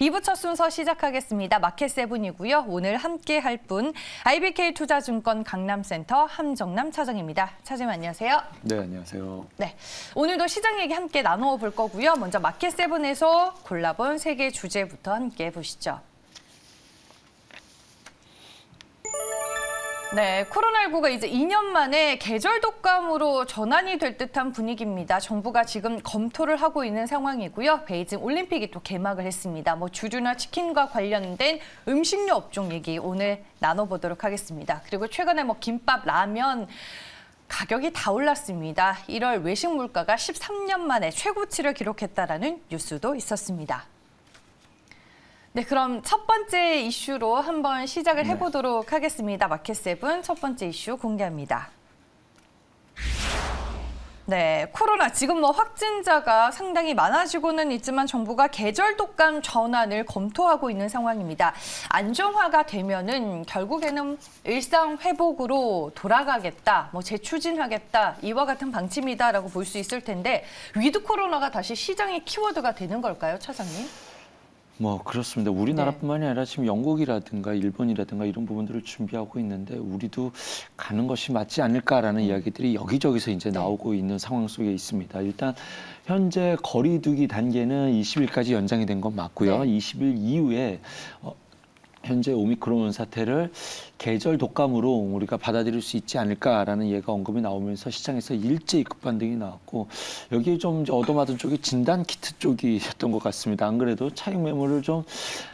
2부 첫 순서 시작하겠습니다. 마켓세븐이고요. 오늘 함께 할 분 IBK투자증권 강남센터 함정남 차장입니다. 차장님 안녕하세요. 네, 안녕하세요. 네, 오늘도 시장 얘기 함께 나누어 볼 거고요. 먼저 마켓세븐에서 골라본 세 개 주제부터 함께 보시죠. 네, 코로나19가 이제 2년 만에 계절 독감으로 전환이 될 듯한 분위기입니다. 정부가 지금 검토를 하고 있는 상황이고요. 베이징 올림픽이 또 개막을 했습니다. 주류나 치킨과 관련된 음식료 업종 얘기 오늘 나눠보도록 하겠습니다. 그리고 최근에 김밥, 라면 가격이 다 올랐습니다. 1월 외식 물가가 13년 만에 최고치를 기록했다라는 뉴스도 있었습니다. 네, 그럼 첫 번째 이슈로 한번 시작을 해보도록 하겠습니다. 마켓세븐 첫 번째 이슈 공개합니다. 네, 코로나 지금 확진자가 상당히 많아지고는 있지만 정부가 계절 독감 전환을 검토하고 있는 상황입니다. 안정화가 되면은 결국에는 일상 회복으로 돌아가겠다, 재추진하겠다 이와 같은 방침이다라고 볼 수 있을 텐데 위드 코로나가 다시 시장의 키워드가 되는 걸까요, 차장님? 그렇습니다. 우리나라뿐만이 아니라 지금 영국이라든가 일본이라든가 이런 부분들을 준비하고 있는데 우리도 가는 것이 맞지 않을까라는 이야기들이 여기저기서 이제 나오고 있는 상황 속에 있습니다. 일단 현재 거리두기 단계는 20일까지 연장이 된 건 맞고요. 20일 이후에 현재 오미크론 사태를 계절 독감으로 우리가 받아들일 수 있지 않을까라는 얘가 언급이 나오면서 시장에서 일제히 급반등이 나왔고 여기에 좀 얻어맞은 쪽이 진단키트 쪽이었던 것 같습니다. 안 그래도 차익 매물을 좀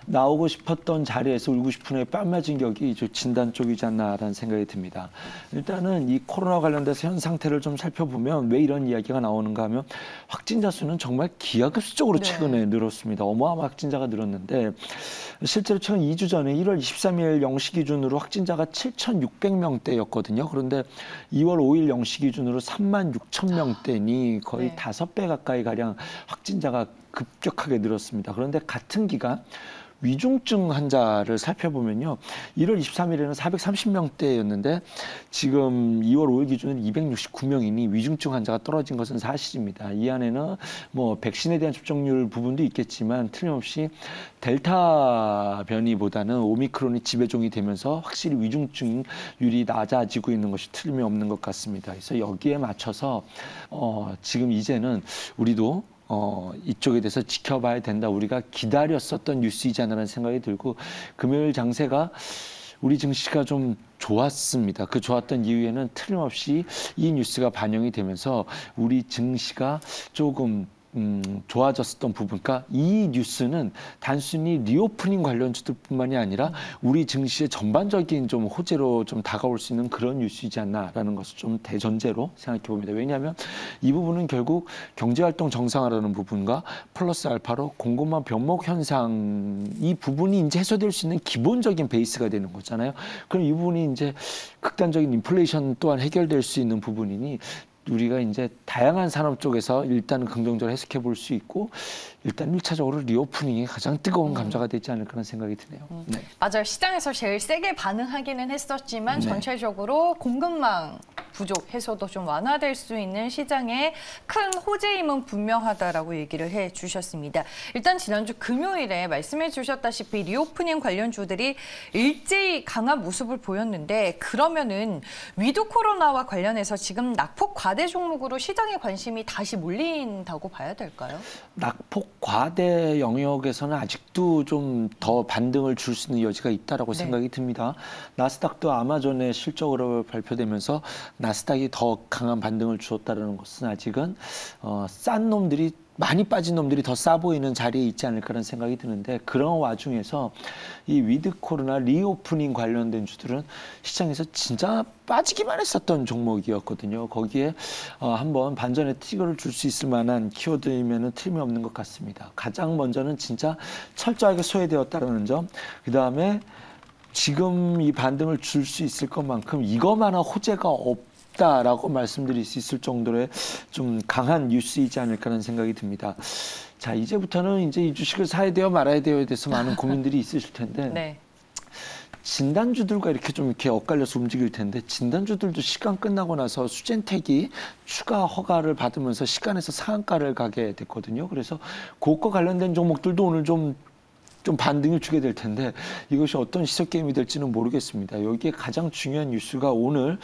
나오고 싶었던 자리에서 울고 싶은 애 뺨 맞은 격이 진단 쪽이지 않나라는 생각이 듭니다. 일단은 이 코로나 관련돼서 현 상태를 좀 살펴보면 왜 이런 이야기가 나오는가 하면 확진자 수는 정말 기하급수적으로 최근에 늘었습니다. 어마어마한 확진자가 늘었는데 실제로 최근 2주 전에 1월 23일 0시 기준으로 확진자가 7,600명대였거든요. 그런데 2월 5일 0시 기준으로 36,000명대니 거의 5배 가까이 가량 확진자가 급격하게 늘었습니다. 그런데 같은 기간 위중증 환자를 살펴보면요. 1월 23일에는 430명대였는데 지금 2월 5일 기준으로 269명이니 위중증 환자가 떨어진 것은 사실입니다. 이 안에는 백신에 대한 접종률 부분도 있겠지만 틀림없이 델타 변이보다는 오미크론이 지배종이 되면서 확실히 위중증률이 낮아지고 있는 것이 틀림이 없는 것 같습니다. 그래서 여기에 맞춰서 지금 이제는 우리도 이쪽에 대해서 지켜봐야 된다. 우리가 기다렸었던 뉴스이지 않나라는 생각이 들고 금요일 장세가 우리 증시가 좀 좋았습니다. 그 좋았던 이유에는 틀림없이 이 뉴스가 반영이 되면서 우리 증시가 조금 좋아졌었던 부분. 그러니까 이 뉴스는 단순히 리오프닝 관련주들뿐만이 아니라 우리 증시의 전반적인 좀 호재로 좀 다가올 수 있는 그런 뉴스이지 않나라는 것을 좀 대전제로 생각해 봅니다. 왜냐하면 이 부분은 결국 경제활동 정상화라는 부분과 플러스 알파로 공급망 변목 현상 이 부분이 이제 해소될 수 있는 기본적인 베이스가 되는 거잖아요. 그럼 이 부분이 이제 극단적인 인플레이션 또한 해결될 수 있는 부분이니 우리가 이제 다양한 산업 쪽에서 일단 긍정적으로 해석해 볼 수 있고 일단 1차적으로 리오프닝이 가장 뜨거운 감자가 되지 않을까라는 생각이 드네요. 네. 맞아요. 시장에서 제일 세게 반응하기는 했었지만 전체적으로 공급망 부족 해소도 좀 완화될 수 있는 시장의 큰 호재임은 분명하다라고 얘기를 해주셨습니다. 일단 지난주 금요일에 말씀해 주셨다시피 리오프닝 관련주들이 일제히 강한 모습을 보였는데 그러면은 위드 코로나와 관련해서 지금 낙폭 과대 종목으로 시장의 관심이 다시 몰린다고 봐야 될까요? 낙폭 과대 영역에서는 아직도 좀 더 반등을 줄 수 있는 여지가 있다라고 생각이 듭니다. 나스닥도 아마존의 실적으로 발표되면서 나스닥이 더 강한 반등을 주었다는 것은 아직은 싼 놈들이 많이 빠진 놈들이 더 싸 보이는 자리에 있지 않을까라는 생각이 드는데 그런 와중에서 이 위드 코로나 리오프닝 관련된 주들은 시장에서 진짜 빠지기만 했었던 종목이었거든요. 거기에 한번 반전의 트리거를 줄 수 있을 만한 키워드이면은 틀림이 없는 것 같습니다. 가장 먼저는 진짜 철저하게 소외되었다는 점, 그 다음에 지금 이 반등을 줄 수 있을 것만큼 이거만한 호재가 없다라고 말씀드릴 수 있을 정도의 좀 강한 뉴스이지 않을까라는 생각이 듭니다. 자, 이제부터는 이제 이 주식을 사야 돼요, 말아야 돼요에 대해서 많은 고민들이 있으실 텐데 진단주들과 이렇게 좀 이렇게 엇갈려서 움직일 텐데 진단주들도 시간 끝나고 나서 수젠텍이 추가 허가를 받으면서 시간에서 상한가를 가게 됐거든요. 그래서 그것과 관련된 종목들도 오늘 좀 좀 반등을 주게 될 텐데 이것이 어떤 시석 게임이 될지는 모르겠습니다. 여기에 가장 중요한 뉴스가 오늘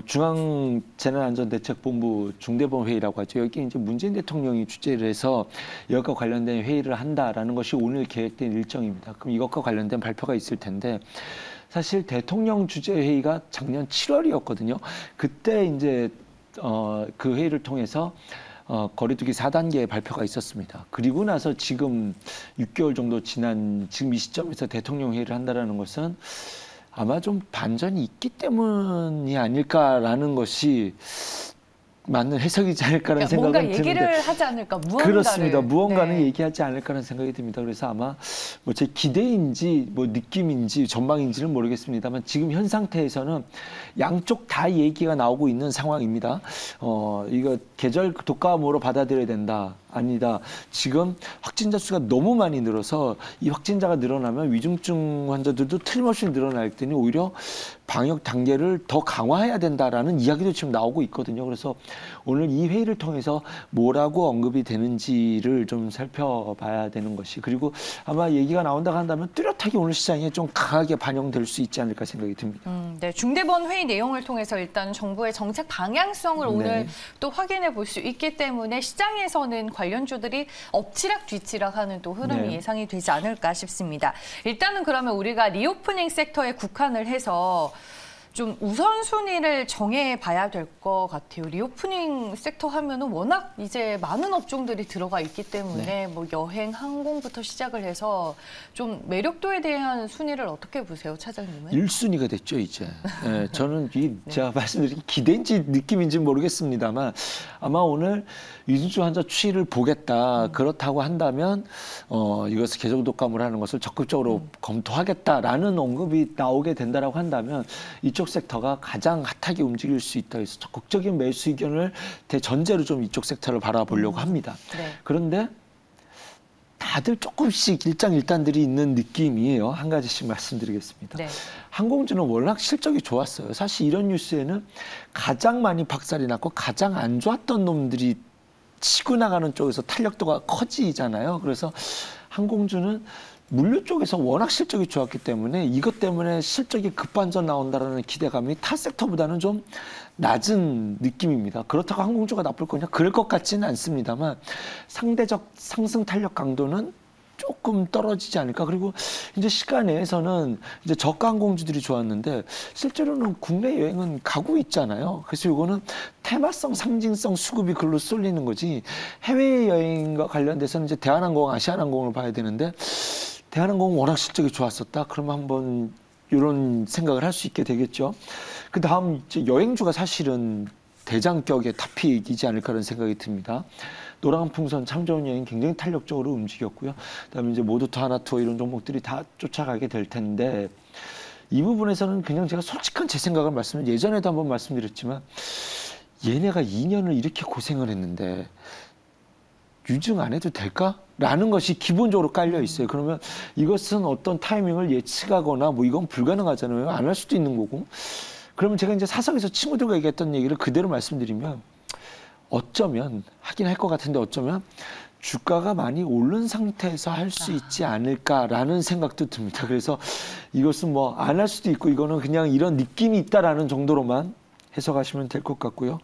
중앙재난안전대책본부 중대본 회의라고 하죠. 여기 이제 문재인 대통령이 주재를 해서 이것과 관련된 회의를 한다라는 것이 오늘 계획된 일정입니다. 그럼 이것과 관련된 발표가 있을 텐데 사실 대통령 주재 회의가 작년 7월이었거든요. 그때 이제 그 회의를 통해서 거리두기 4단계 발표가 있었습니다. 그리고 나서 지금 6개월 정도 지난 지금 이 시점에서 대통령 회의를 한다는 것은 아마 좀 반전이 있기 때문이 아닐까라는 것이 맞는 해석이지 않을까라는 생각은 뭔가 얘기를 드는데 하지 않을까, 무언가를. 그렇습니다. 무언가는 네. 얘기하지 않을까라는 생각이 듭니다. 그래서 아마 뭐 제 기대인지 뭐 느낌인지 전망인지는 모르겠습니다만 지금 현 상태에서는 양쪽 다 얘기가 나오고 있는 상황입니다. 이거 계절 독감으로 받아들여야 된다. 아니다. 지금 확진자 수가 너무 많이 늘어서 이 확진자가 늘어나면 위중증 환자들도 틀림없이 늘어날 테니 오히려 방역 단계를 더 강화해야 된다라는 이야기도 지금 나오고 있거든요. 그래서 오늘 이 회의를 통해서 뭐라고 언급이 되는지를 좀 살펴봐야 되는 것이 그리고 아마 얘기가 나온다고 한다면 뚜렷하게 오늘 시장에 좀 강하게 반영될 수 있지 않을까 생각이 듭니다. 네, 중대본 회의 내용을 통해서 일단 정부의 정책 방향성을 네. 오늘 또 확인해 볼 수 있기 때문에 시장에서는 관련주들이 엎치락 뒤치락하는 또 흐름이 네. 예상이 되지 않을까 싶습니다. 일단은 그러면 우리가 리오프닝 섹터에 국한을 해서 좀 우선순위를 정해봐야 될 것 같아요. 리오프닝 섹터 하면은 워낙 이제 많은 업종들이 들어가 있기 때문에 네. 뭐 여행, 항공부터 시작을 해서 좀 매력도에 대한 순위를 어떻게 보세요, 차장님은? 1순위가 됐죠, 이제. 네, 저는 제가 말씀드린 기대인지 느낌인지 모르겠습니다만 아마 오늘 위중증 환자 추이를 보겠다. 그렇다고 한다면 이것을 계절 독감을 하는 것을 적극적으로 검토하겠다라는 언급이 나오게 된다라고 한다면 이쪽 섹터가 가장 핫하게 움직일 수 있다 해서 적극적인 매수 의견을 대전제로 좀 이쪽 섹터를 바라보려고 합니다. 네. 그런데 다들 조금씩 일장일단들이 있는 느낌이에요. 한 가지씩 말씀드리겠습니다. 네. 항공주는 워낙 실적이 좋았어요. 사실 이런 뉴스에는 가장 많이 박살이 났고 가장 안 좋았던 놈들이 치고 나가는 쪽에서 탄력도가 커지잖아요. 그래서 항공주는 물류 쪽에서 워낙 실적이 좋았기 때문에 이것 때문에 실적이 급반전 나온다라는 기대감이 타 섹터보다는 좀 낮은 느낌입니다. 그렇다고 항공주가 나쁠 거냐? 그럴 것 같지는 않습니다만 상대적 상승 탄력 강도는 조금 떨어지지 않을까. 그리고 이제 시간 내에서는 이제 저가 항공주들이 좋았는데 실제로는 국내 여행은 가고 있잖아요. 그래서 이거는 테마성, 상징성 수급이 글로 쏠리는 거지. 해외 여행과 관련돼서는 이제 대한항공, 아시아나항공을 봐야 되는데 대한항공은 워낙 실적이 좋았었다. 그러면 한번 이런 생각을 할 수 있게 되겠죠. 그 다음 이제 여행주가 사실은 대장격의 탑픽이지 않을까라는 생각이 듭니다. 노랑풍선 참 좋은 여행 굉장히 탄력적으로 움직였고요. 그다음에 이제 모두투어, 하나투어 이런 종목들이 다 쫓아가게 될 텐데 이 부분에서는 그냥 제가 솔직한 제 생각을 예전에도 한번 말씀드렸지만 얘네가 2년을 이렇게 고생을 했는데 유증 안 해도 될까? 라는 것이 기본적으로 깔려 있어요. 그러면 이것은 어떤 타이밍을 예측하거나 뭐 이건 불가능하잖아요. 안 할 수도 있는 거고. 그러면 제가 이제 사석에서 친구들과 얘기했던 얘기를 그대로 말씀드리면 어쩌면 하긴 할 것 같은데 어쩌면 주가가 많이 오른 상태에서 할 수 있지 않을까라는 생각도 듭니다. 그래서 이것은 뭐 안 할 수도 있고 이거는 그냥 이런 느낌이 있다라는 정도로만 해석하시면 될 것 같고요.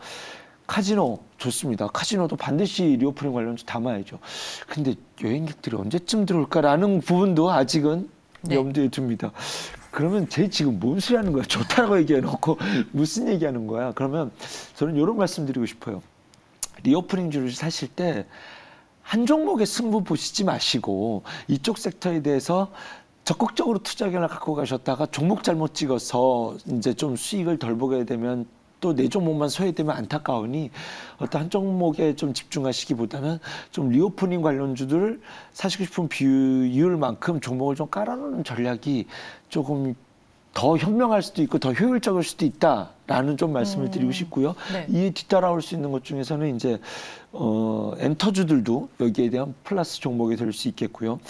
카지노 좋습니다. 카지노도 반드시 리오프닝 관련주 담아야죠. 근데 여행객들이 언제쯤 들어올까라는 부분도 아직은 염두에 둡니다. 그러면 쟤 지금 뭔 소리 하는 거야? 좋다고 얘기해놓고 무슨 얘기하는 거야? 그러면 저는 이런 말씀 드리고 싶어요. 리오프닝주를 사실 때 한 종목의 승부 보시지 마시고 이쪽 섹터에 대해서 적극적으로 투자 의견을 갖고 가셨다가 종목 잘못 찍어서 이제 좀 수익을 덜 보게 되면 또 내 종목만 소외되면 안타까우니 어떤 한 종목에 좀 집중하시기보다는 좀 리오프닝 관련주들을 사시고 싶은 비율만큼 종목을 좀 깔아놓는 전략이 조금 더 현명할 수도 있고 더 효율적일 수도 있다라는 좀 말씀을 드리고 싶고요. 네. 이에 뒤따라올 수 있는 것 중에서는 이제 엔터주들도 여기에 대한 플러스 종목이 될 수 있겠고요.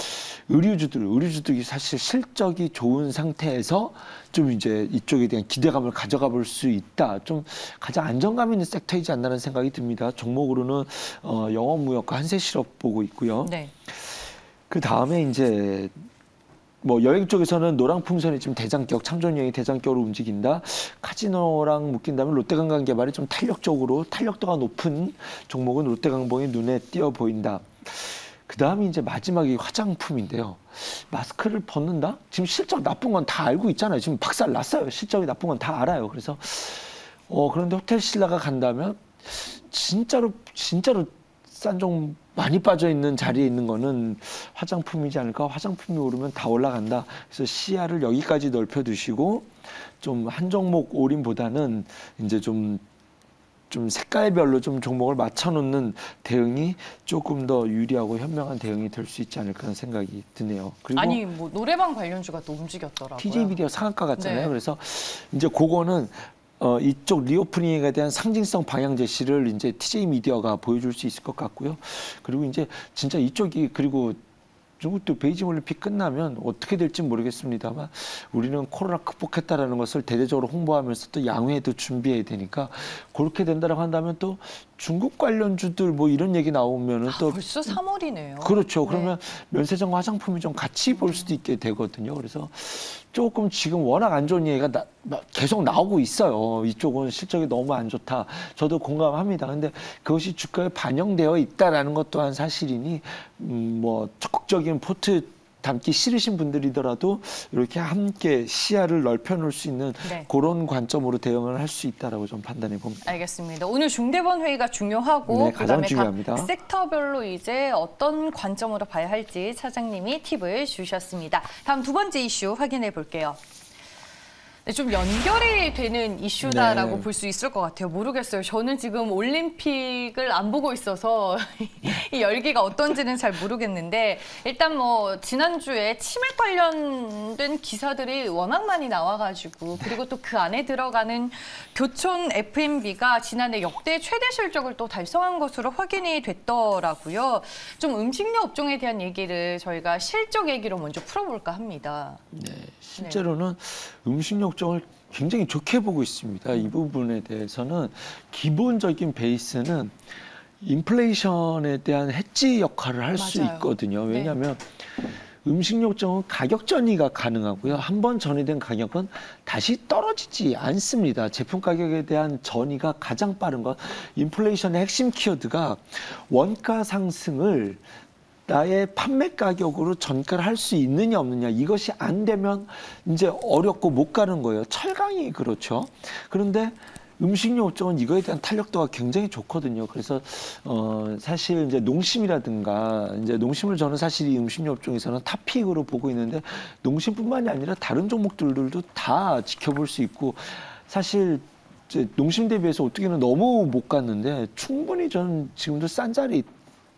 의류주들이 사실 실적이 좋은 상태에서 좀 이제 이쪽에 대한 기대감을 가져가 볼 수 있다. 좀 가장 안정감 있는 섹터이지 않나라는 생각이 듭니다. 종목으로는 영업무역과 한세실업 보고 있고요. 네. 그 다음에 이제 뭐 여행 쪽에서는 노랑풍선이 지금 대장격, 참전여행이 대장격으로 움직인다. 카지노랑 묶인다면 롯데관광개발이 좀 탄력도가 높은 종목은 롯데관광이 눈에 띄어 보인다. 그 다음이 이제 마지막이 화장품인데요. 마스크를 벗는다? 지금 실적 나쁜 건 다 알고 있잖아요. 지금 박살 났어요. 실적이 나쁜 건 다 알아요. 그래서 그런데 호텔 신라가 간다면 진짜로 싼 종 많이 빠져 있는 자리에 있는 거는 화장품이지 않을까? 화장품이 오르면 다 올라간다. 그래서 시야를 여기까지 넓혀 두시고 좀 한 종목 올인보다는 이제 좀 색깔별로 좀 종목을 맞춰놓는 대응이 조금 더 유리하고 현명한 대응이 될 수 있지 않을까 하는 생각이 드네요. 그리고 아니 뭐 노래방 관련주가 또 움직였더라고요. TJ 미디어 상한가 같잖아요. 네. 그래서 이제 그거는 이쪽 리오프닝에 대한 상징성 방향 제시를 이제 TJ 미디어가 보여줄 수 있을 것 같고요. 그리고 이제 진짜 이쪽이 그리고 중국도 베이징 올림픽 끝나면 어떻게 될지 모르겠습니다만 우리는 코로나 극복했다라는 것을 대대적으로 홍보하면서 또 양회도 준비해야 되니까 그렇게 된다라고 한다면 또 중국 관련주들 뭐 이런 얘기 나오면은 또 벌써 3월이네요. 그렇죠. 네. 그러면 면세점과 화장품이 좀 같이 볼 수도 있게 되거든요. 그래서 조금 지금 워낙 안 좋은 얘기가 계속 나오고 있어요. 이쪽은 실적이 너무 안 좋다. 저도 공감합니다. 근데 그것이 주가에 반영되어 있다라는 것 또한 사실이니 뭐 적극적인 포트 담기 싫으신 분들이더라도 이렇게 함께 시야를 넓혀놓을 수 있는 네. 그런 관점으로 대응을 할 수 있다라고 좀 판단해 봅니다. 알겠습니다. 오늘 중대본 회의가 중요하고 네, 가장 그다음에 중요합니다. 각 섹터별로 이제 어떤 관점으로 봐야 할지 차장님이 팁을 주셨습니다. 다음 두 번째 이슈 확인해 볼게요. 네, 좀 연결이 되는 이슈다라고 네. 볼 수 있을 것 같아요. 모르겠어요. 저는 지금 올림픽을 안 보고 있어서 이 열기가 어떤지는 잘 모르겠는데 일단 뭐 지난주에 치맥 관련된 기사들이 워낙 많이 나와가지고 그리고 또 그 안에 들어가는 교촌 F&B가 지난해 역대 최대 실적을 또 달성한 것으로 확인이 됐더라고요. 좀 음식료 업종에 대한 얘기를 저희가 실적 얘기로 먼저 풀어볼까 합니다. 네, 실제로는 음식료 업종을 굉장히 좋게 보고 있습니다. 이 부분에 대해서는 기본적인 베이스는 인플레이션에 대한 해지 역할을 할 수 맞아요. 있거든요. 네. 왜냐하면 음식료 업종은 가격 전이가 가능하고요. 한 번 전이된 가격은 다시 떨어지지 않습니다. 제품 가격에 대한 전이가 가장 빠른 것. 인플레이션의 핵심 키워드가 원가 상승을 나의 판매 가격으로 전가를 할 수 있느냐 없느냐 이것이 안 되면 이제 어렵고 못 가는 거예요. 철강이 그렇죠. 그런데 음식료 업종은 이거에 대한 탄력도가 굉장히 좋거든요. 그래서 사실 이제 농심이라든가 이제 농심을 저는 사실 이 음식료 업종에서는 탑픽으로 보고 있는데 농심뿐만이 아니라 다른 종목들도 다 지켜볼 수 있고 사실 이제 농심 대비해서 어떻게는 너무 못 갔는데 충분히 저는 지금도 싼 자리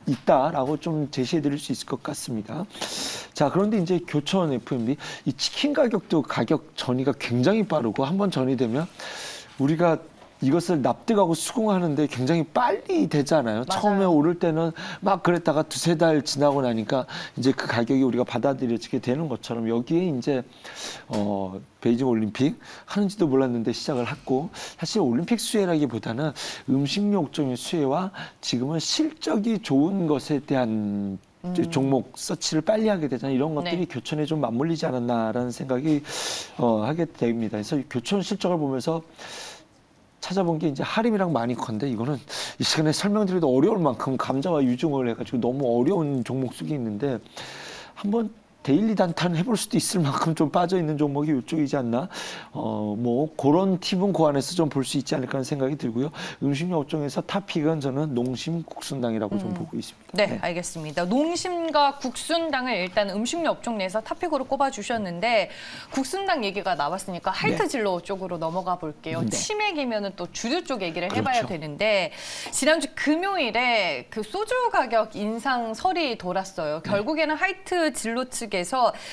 있다라고 좀 제시해 드릴 수 있을 것 같습니다. 자, 그런데 이제 교촌 F&B, 이 치킨 가격도 가격 전이가 굉장히 빠르고 한번 전이되면 우리가 이것을 납득하고 수긍하는데 굉장히 빨리 되잖아요. 맞아요. 처음에 오를 때는 막 그랬다가 두세 달 지나고 나니까 이제 그 가격이 우리가 받아들여지게 되는 것처럼 여기에 이제 베이징 올림픽 하는지도 몰랐는데 시작을 했고 사실 올림픽 수혜라기보다는 음식료 업종의 수혜와 지금은 실적이 좋은 것에 대한 종목 서치를 빨리 하게 되잖아요. 이런 것들이 네. 교촌에 좀 맞물리지 않았나라는 생각이 하게 됩니다. 그래서 교촌 실적을 보면서 찾아본 게 이제 하림이랑 마니컨데 이거는 이 시간에 설명드리기도 어려울 만큼 감자와 유중을 해가지고 너무 어려운 종목 속에 있는데 한번 데일리 단타는 해볼 수도 있을 만큼 좀 빠져있는 종목이 이쪽이지 않나. 뭐 그런 팁은 그 안에서 좀 볼 수 있지 않을까 하는 생각이 들고요. 음식료 업종에서 탑픽은 저는 농심 국순당이라고 좀 보고 있습니다. 네, 알겠습니다. 농심과 국순당을 일단 음식료 업종 내에서 탑픽으로 꼽아주셨는데 국순당 얘기가 나왔으니까 하이트 진로 쪽으로 넘어가 볼게요. 네. 치맥이면은 또 주류 쪽 얘기를 해봐야 그렇죠. 되는데 지난주 금요일에 그 소주 가격 인상설이 돌았어요. 결국에는 하이트 진로 측에서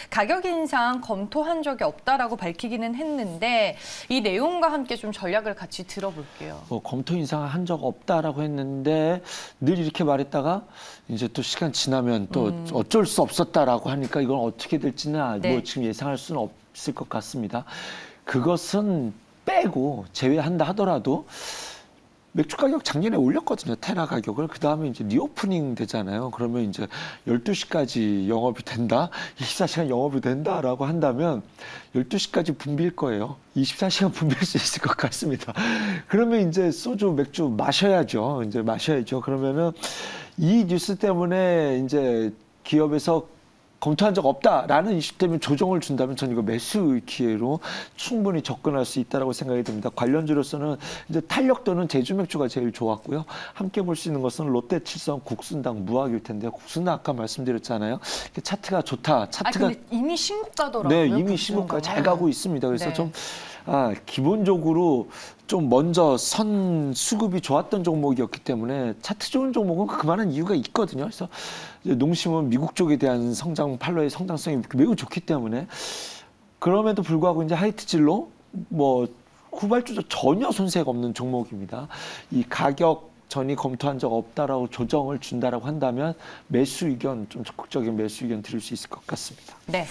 가격 인상 검토한 적이 없다라고 밝히기는 했는데 이 내용과 함께 좀 전략을 같이 들어볼게요. 검토 인상한 적 없다라고 했는데 늘 이렇게 말했다가 이제 또 시간 지나면 또 어쩔 수 없었다라고 하니까 이건 어떻게 될지는 네. 뭐 지금 예상할 수는 없을 것 같습니다. 그것은 빼고 제외한다 하더라도 맥주 가격 작년에 올렸거든요. 테라 가격을. 그다음에 이제 리오프닝 되잖아요. 그러면 이제 12시까지 영업이 된다. 24시간 영업이 된다라고 한다면 12시까지 붐빌 거예요. 24시간 붐빌 수 있을 것 같습니다. 그러면 이제 소주, 맥주 마셔야죠. 이제 마셔야죠. 그러면은 이 뉴스 때문에 이제 기업에서 검토한 적 없다라는 이슈 때문에 조정을 준다면 저는 이거 매수 기회로 충분히 접근할 수 있다라고 생각이 듭니다. 관련주로서는 이제 탄력도는 제주맥주가 제일 좋았고요. 함께 볼 수 있는 것은 롯데칠성, 국순당, 무학일 텐데요. 국순당 아까 말씀드렸잖아요. 차트가 좋다. 차트가 근데 이미 신고가더라고요. 네, 이미 신고가 잘 가고 있습니다. 그래서 네. 좀 기본적으로 좀 먼저 선 수급이 좋았던 종목이었기 때문에 차트 좋은 종목은 그만한 이유가 있거든요. 그래서 이제 농심은 미국 쪽에 대한 성장 판로의 성장성이 매우 좋기 때문에 그럼에도 불구하고 이제 하이트질로 뭐 후발주도 전혀 손색 없는 종목입니다. 이 가격 전이 검토한 적 없다라고 조정을 준다라고 한다면 매수 의견 좀 적극적인 매수 의견 드릴 수 있을 것 같습니다. 네.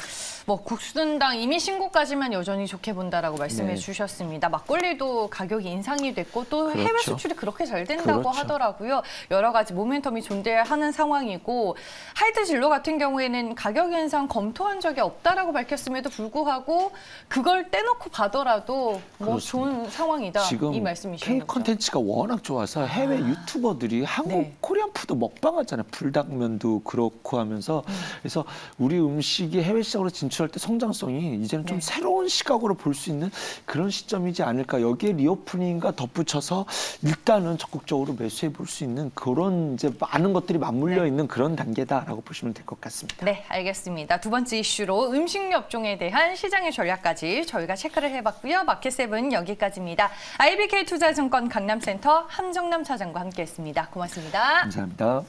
뭐 국순당 이미 신고까지만 여전히 좋게 본다라고 말씀해 네. 주셨습니다. 막걸리도 가격이 인상이 됐고 또 해외 그렇죠. 수출이 그렇게 잘 된다고 그렇죠. 하더라고요. 여러 가지 모멘텀이 존재하는 상황이고 하이트 진로 같은 경우에는 가격 인상 검토한 적이 없다라고 밝혔음에도 불구하고 그걸 떼놓고 봐더라도 뭐 그렇습니다. 좋은 상황이다. 지금 이 말씀이신 K 거죠. 콘텐츠가 워낙 좋아서 해외 유튜버들이 한국 네. 코리안 푸드 먹방하잖아요. 불닭면도 그렇고 하면서 그래서 우리 음식이 해외 시장으로 진출할 때 성장성이 이제는 좀 네. 새로운 시각으로 볼 수 있는 그런 시점이지 않을까. 여기에 리오프닝과 덧붙여서 일단은 적극적으로 매수해 볼 수 있는 그런 이제 많은 것들이 맞물려 있는 그런 단계다라고 보시면 될 것 같습니다. 네, 알겠습니다. 두 번째 이슈로 음식료 업종에 대한 시장의 전략까지 저희가 체크를 해봤고요. 마켓세븐 여기까지입니다. IBK 투자증권 강남센터 함정남 차장과 함께했습니다. 고맙습니다. 감사합니다.